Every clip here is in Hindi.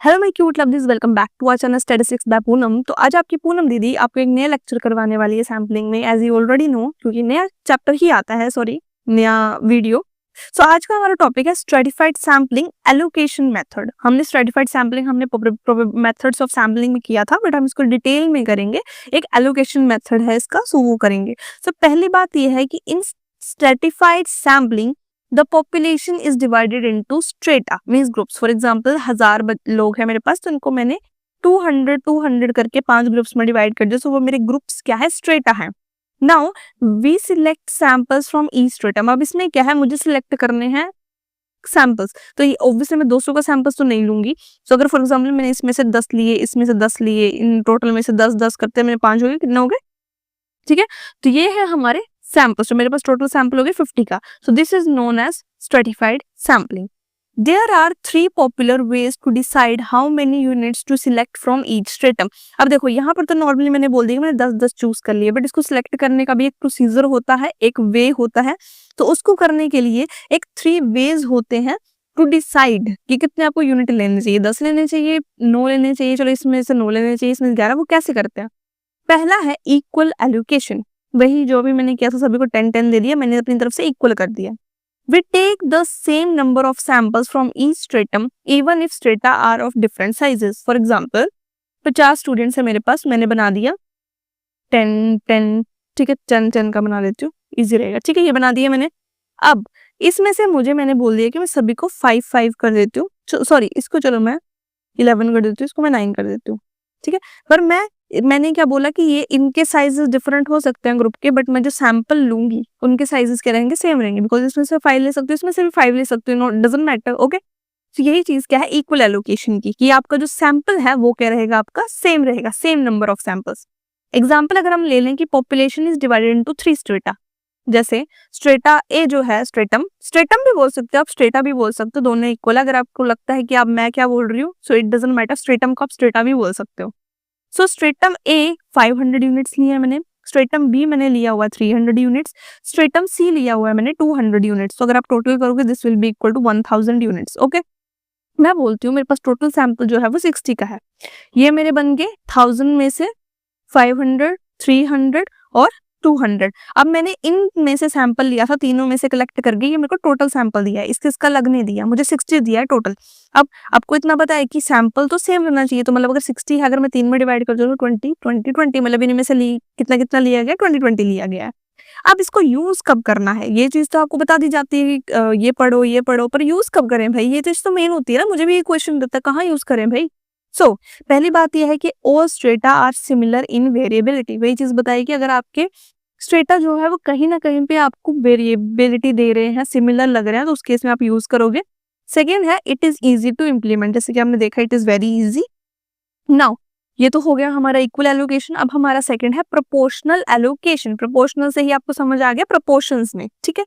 Hello my cute lovelies, welcome back to our channel statistics by Poonam. तो आज आपकी पूनम दीदी आपको एक नया लेक्चर करवाने वाली है सैम्पलिंग में, एज यू ऑलरेडी नो, क्योंकि नया चैप्टर ही आता है, नया वीडियो। सो आज का हमारा टॉपिक है स्ट्रेटिफाइड सैम्पलिंग एलोकेशन मेथड। हमने स्ट्रेटिफाइड सैम्पलिंग हमने मेथड्स ऑफ सैम्पलिंग में किया था, बट हम इसको डिटेल में करेंगे। एक एलोकेशन मेथड है इसका, सो वो करेंगे। सो पहली बात यह है कि in stratified sampling the population is divided into strata, means groups. For example, 1000 लोग हैं मेरे पास, तो इनको मैंने 200 करके 5 ग्रुप्स में डिवाइड कर दिया। सो वो मेरे ग्रुप्स क्या है, स्ट्रेटा है। Now we select samples from each stratum. अब इसमें क्या है, मुझे सिलेक्ट करने हैं सैंपल्स, तो ये ऑब्वियसली मैं 200 का सैंपल्स तो नहीं लूंगी। सो अगर फॉर एग्जाम्पल मैंने इसमें से 10 लिए, इसमें से 10 लिए, इन टोटल में से 10 करते मैंने 5 हो गए, कितने हो गए, ठीक है। तो ये है हमारे सैंपल्स, तो मेरे पास टोटल सैंपल हो गए 50 का। So this is known as stratified sampling. There are 3 popular ways to decide how many units to select from each stratum. अब देखो यहाँ पर तो नॉर्मली मैंने बोल दिया मैंने 10 चूज कर लिए, बट इसको सिलेक्ट करने का भी एक प्रोसीजर होता है, एक वे होता है। तो उसको करने के लिए एक 3 वेज होते हैं टू डिसाइड कि कितने आपको यूनिट लेने चाहिए। 10 लेने चाहिए, 9 लेने चाहिए, चलो इसमें से 9 लेने चाहिए, इसमें 11। वो कैसे करते हैं? पहला है इक्वल एलोकेशन। वही जो भी मैंने किया था, सभी को 10 दे दिया, मैंने अपनी तरफ से इक्वल कर दिया। We take the same number of samples from each stratum even if strata are of different sizes. For example, 50 students है मेरे पास, मैंने बना दिया 10, ठीक है, 10 का बना लेती हूँ, इजी रहेगा, ठीक है, ये बना दिया मैंने। अब इसमें से मैंने बोल दिया कि मैं सभी को 5 कर देती हूँ, सॉरी इसको चलो मैं 11 कर देती हूँ, इसको मैं 9 कर देती हूँ, ठीक है। पर मैंने क्या बोला कि ये इनके साइजेस डिफरेंट हो सकते हैं ग्रुप के, बट मैं जो सैंपल लूंगी उनके साइजेस क्या रहेंगे, सेम रहेंगे, बिकॉज इसमें से 5 ले सकते हो, इसमें से भी 5 ले सकते हो, डजंट मैटर, ओके। तो यही चीज क्या है इक्वल एलोकेशन की, कि आपका जो सैंपल है वो क्या रहेगा, आपका सेम रहेगा, same number of samples. Example अगर हम ले लें कि population is divided into 3 strata, जैसे स्ट्रेटा ए जो है, स्ट्रेटम भी बोल सकते हो आप, स्ट्रेटा भी बोल सकते हो, दोनों इक्वल। अगर आपको लगता है कि आप मैं क्या बोल रही हूँ, so it doesn't matter, stratum को आप स्ट्रेटा भी बोल सकते हो। सो स्ट्रेटम ए 500 यूनिट्स लिए हैं मैंने, स्ट्रेटम बी मैंने लिया हुआ 300 यूनिट्स, स्ट्रेटम सी लिया हुआ है मैंने 200 यूनिट्स। तो अगर आप टोटल करोगे this will be equal to 1000 units, okay. मैं बोलती हूँ मेरे पास टोटल सैंपल जो है वो 60 का है। ये मेरे बन गए 1000 में से 500, 300 और 200। अब मैंने इन में से सैंपल लिया था, तीनों में से कलेक्ट करके ये मेरे को टोटल सैंपल दिया है, इसका लगने दिया, मुझे 60 दिया है टोटल। अब आपको इतना पता है कि सैंपल तो सेम रहना चाहिए, तो मतलब अगर 60 है, अगर मैं 3 में डिवाइड कर दूँ 20, मतलब इनमें से कितना लिया गया, 20 लिया गया है। अब इसको यूज कब करना है, ये चीज तो आपको बता दी जाती है कि ये पढ़ो, पर यूज कब करें भाई, ये चीज तो मेन होती है ना। मुझे भी ये क्वेश्चन देता है कहाँ यूज करें भाई। सो पहली बात यह है कि all strata are similar in variability. वही चीज बताई कि अगर आपके स्ट्रेटा जो है वो कहीं ना कहीं पे आपको वेरिएबिलिटी दे रहे हैं, सिमिलर लग रहे हैं, तो उस केस में आप यूज करोगे। सेकेंड है it is easy to implement, जैसे कि हमने देखा it is very easy. Now ये तो हो गया हमारा इक्वल एलोकेशन। अब हमारा सेकंड है प्रोपोर्शनल एलोकेशन। प्रोपोर्शनल से ही आपको समझ आ गया प्रोपोर्शंस में, ठीक है।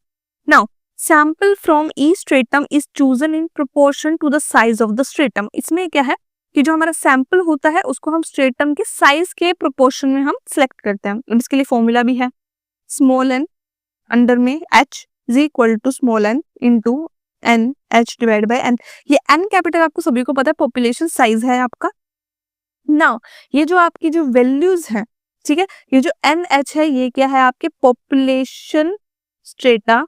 Now sample from each stratum is chosen in proportion to the size of the stratum. इसमें क्या है कि जो हमारा सैंपल होता है उसको हम स्ट्रेटम के साइज के प्रोपोर्शन में हम सिलेक्ट करते हैं। इसके लिए फॉर्मूला भी है, स्मॉल एन अंडर में H is equal to small n into N, H divide by N. ये एन कैपिटल आपको सभी को पता है, पॉपुलेशन साइज है आपका। नाउ ये जो आपकी जो वैल्यूज हैं, ठीक है, ये जो एन एच है ये क्या है, आपके population strata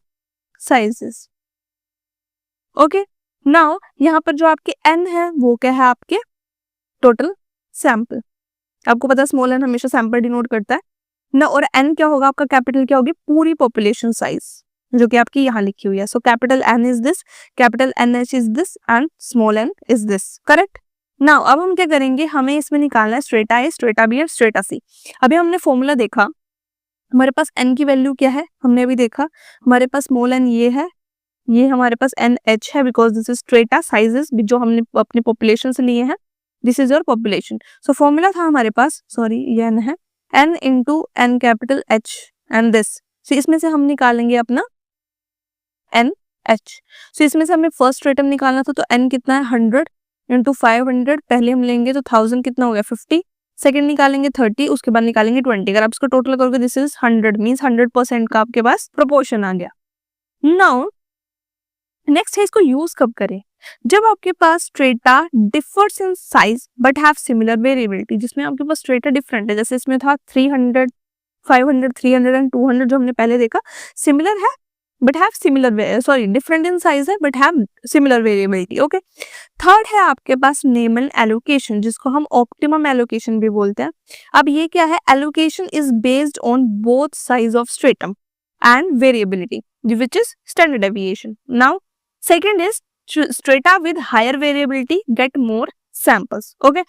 sizes, okay. Now यहाँ पर जो आपके एन है वो क्या है, आपके टोटल सैंपल। आपको पता है स्मॉल एन हमेशा सैंपल डिनोट करता है ना, और एन क्या होगा आपका, कैपिटल क्या होगी, पूरी पॉपुलेशन साइज, जो कि आपकी यहाँ लिखी हुई है। So capital N is this, capital N H is this and small n is this, correct. Now अब हम क्या करेंगे, हमें इसमें निकालना है स्ट्रेटा ए, स्ट्रेटा बी और स्ट्रेटा सी। अभी हमने फॉर्मूला देखा, हमारे पास एन की वैल्यू क्या है, हमने अभी देखा हमारे पास स्मॉल एन ये है, ये हमारे पास एन एच है, because this is strata sizes जो हमने अपने पॉपुलेशन से लिए हैं, this is your population. So formula था हमारे पास, सॉरी ये एन है, N into N capital H and this. So इसमें से हम निकालेंगे अपना एन एच। सो इसमें से हमें फर्स्ट स्ट्रेटम निकालना था, तो एन कितना है 100 इंटू 500, पहले हम लेंगे तो 1000 कितना हो गया 50, सेकेंड निकालेंगे 30, उसके बाद निकालेंगे 20। अगर आप इसको टोटल करोगे दिस इज 100, मीन्स 100% का आपके पास प्रोपोर्शन आ गया। नाउ नेक्स्ट है इसको यूज कब करें, जब आपके पास strata differs in size but have similar variability, जिसमें आपके पास स्ट्रेटा डिफरेंट है, जैसे इसमें था 300 500 300 एंड 200 जो हमने पहले देखा, सिमिलर है but have similar different in size है but have similar variability. Okay, third है आपके पास नेमल एलोकेशन, जिसको हम ऑप्टिमम एलोकेशन भी बोलते हैं। अब ये क्या है, allocation is based on both size of stratum and variability which is standard deviation. Now second is strata with higher variability get more samples. Okay,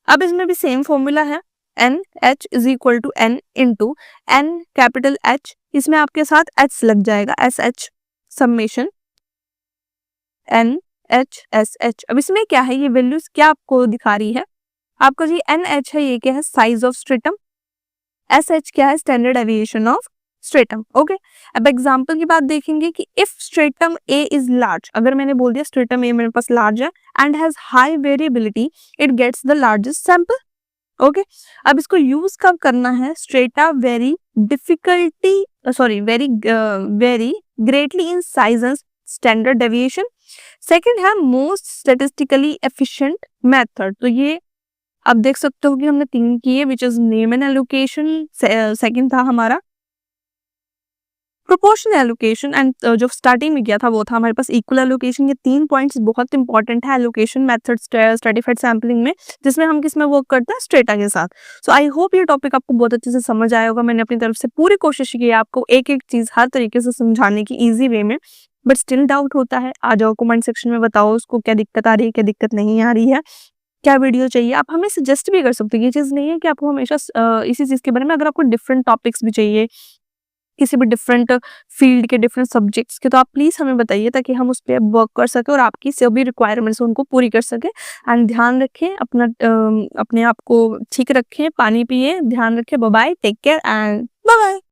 अब इसमें भी सेम फॉर्मूला है, NH is equal to N into N capital H, इसमें आपके साथ H लग जाएगा, SH समेशन NHSH। अब इसमें क्या है, ये वैल्यूज क्या आपको दिखा रही है, आपका जी NH है, ये क्या है, साइज ऑफ स्ट्रेटम, SH क्या है, standard deviation of stratum. Okay, अब एग्जांपल की बात देखेंगे कि if stratum A is large, अगर मैंने बोल दिया स्ट्रेटम A मेरे पास लार्ज है and has high variability, it gets the largest sample. Okay, अब इसको यूज कब करना है, strata very greatly in size and standard deviation. Second है मोस्ट स्टैटिस्टिकली एफिशिएंट मेथड, तो ये अब देख सकते हो कि हमने 3 किए, which is name and allocation, second था हमारा प्रोपोर्शनल एलोकेशन, एंड जो स्टार्टिंग में किया था वो था हमारे पास इक्वल एलोकेशन। ये 3 पॉइंट्स बहुत इंपॉर्टेंट है एलोकेशन मेथड स्ट्रेटिफाइड सैम्पलिंग में, जिसमें हम किस में वर्क करते हैं, स्ट्रेटा के साथ। सो आई होप ये टॉपिक आपको बहुत अच्छे से समझ आया होगा। मैंने अपनी तरफ से पूरी कोशिश की है आपको एक एक चीज हर तरीके से समझाने की इजी वे में, बट स्टिल डाउट होता है, आ जाओ कमेंट सेक्शन में बताओ उसको क्या दिक्कत आ रही है, क्या दिक्कत नहीं आ रही है, क्या वीडियो चाहिए। आप हमें सजेस्ट भी कर सकते हो, ये चीज़ नहीं है कि आपको हमेशा इसी चीज़ के बारे में, अगर आपको डिफरेंट टॉपिक्स भी चाहिए किसी भी डिफरेंट फील्ड के, डिफरेंट सब्जेक्ट्स के, तो आप प्लीज़ हमें बताइए ताकि हम उस पर वर्क कर सकें और आपकी सभी रिक्वायरमेंट्स उनको पूरी कर सकें। एंड ध्यान रखें अपना, अपने आप को ठीक रखें, पानी पिए, ध्यान रखें। Bye bye, take care and bye bye.